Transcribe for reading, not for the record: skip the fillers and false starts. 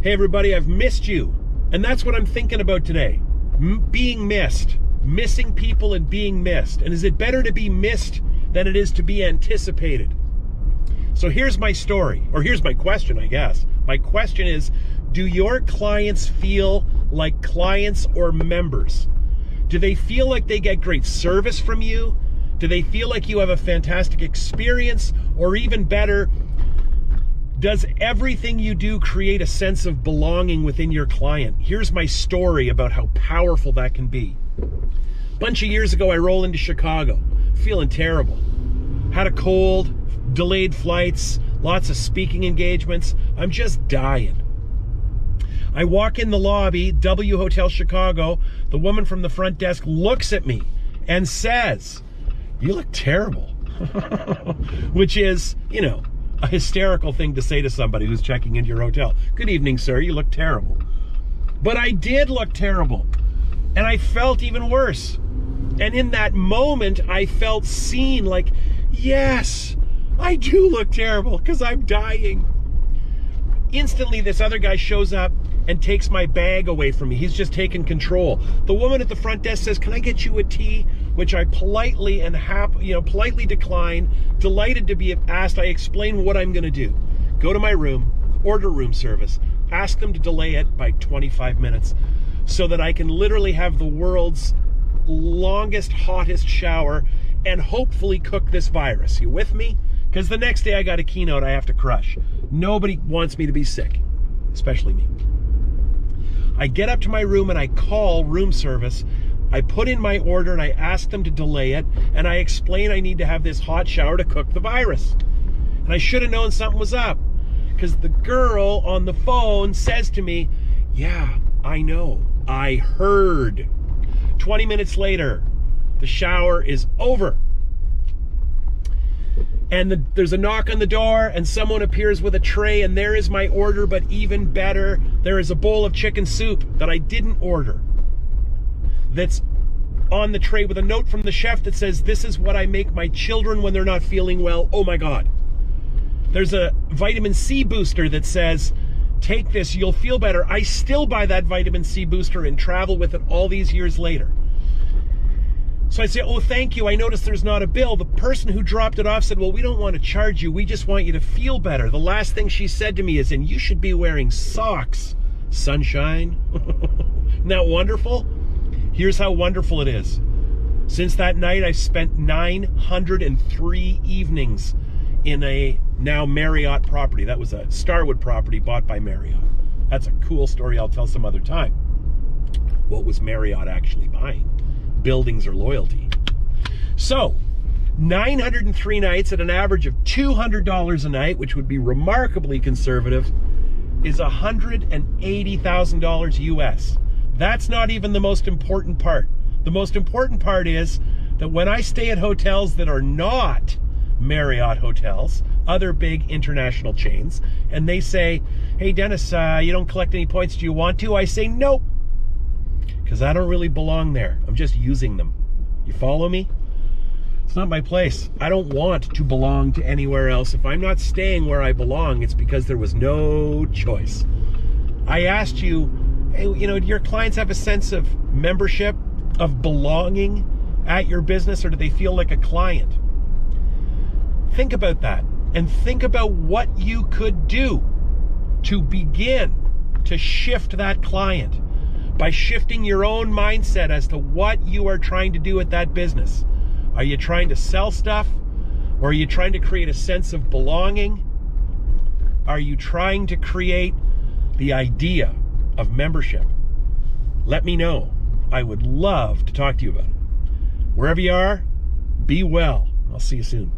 Hey everybody, I've missed you. And that's what I'm thinking about today. Being missed. Missing people and being missed. And is it better to be missed than it is to be anticipated? So here's my story, or here's my question, I guess. My question is, do your clients feel like clients or members? Do they feel like they get great service from you? Do they feel like you have a fantastic experience? Or even better, does everything you do create a sense of belonging within your client? Here's my story about how powerful that can be. A bunch of years ago, I roll into Chicago, feeling terrible. Had a cold, delayed flights, lots of speaking engagements. I'm just dying. I walk in the lobby, W Hotel Chicago. The woman from the front desk looks at me and says, "You look terrible," which is, you know, a hysterical thing to say to somebody who's checking into your hotel. "Good evening, sir. You look terrible." But I did look terrible, and I felt even worse. And in that moment, I felt seen, like, yes, I do look terrible because I'm dying. Instantly, this other guy shows up and takes my bag away from me. He's just taken control. The woman at the front desk says, "Can I get you a tea?" Which I politely and politely decline. Delighted to be asked, I explain what I'm going to do. Go to my room, order room service, ask them to delay it by 25 minutes so that I can literally have the world's longest, hottest shower and hopefully cook this virus. You with me? Because the next day I got a keynote I have to crush. Nobody wants me to be sick, especially me. I get up to my room and I call room service. I put in my order and I ask them to delay it, and I explain I need to have this hot shower to cook the virus. And I should have known something was up, because the girl on the phone says to me, "Yeah, I know, I heard." 20 minutes later, the shower is over. And there's a knock on the door, and someone appears with a tray, and there is my order, but even better, there is a bowl of chicken soup that I didn't order, that's on the tray with a note from the chef that says, "This is what I make my children when they're not feeling well." Oh my God. There's a vitamin C booster that says, "Take this, you'll feel better." I still buy that vitamin C booster and travel with it all these years later. So I say, "Oh, thank you. I noticed there's not a bill." The person who dropped it off said, "Well, we don't want to charge you. We just want you to feel better." The last thing she said to me is, "And you should be wearing socks, sunshine." Isn't that wonderful? Here's how wonderful it is. Since that night, I've spent 903 evenings in a now Marriott property. That was a Starwood property bought by Marriott. That's a cool story I'll tell some other time. What was Marriott actually buying? Buildings or loyalty? So, 903 nights at an average of $200 a night, which would be remarkably conservative, is $180,000 US. That's not even the most important part. The most important part is that when I stay at hotels that are not Marriott hotels, other big international chains, and they say, "Hey Dennis, you don't collect any points, do you want to?" I say, "Nope," because I don't really belong there. I'm just using them. You follow me? It's not my place. I don't want to belong to anywhere else. If I'm not staying where I belong, it's because there was no choice. I asked you, hey, do your clients have a sense of membership, of belonging at your business, or do they feel like a client? Think about that, and think about what you could do to begin to shift that client by shifting your own mindset as to what you are trying to do at that business. Are you trying to sell stuff, or are you trying to create a sense of belonging? Are you trying to create the idea of membership? Let me know. I would love to talk to you about it. Wherever you are, be well. I'll see you soon.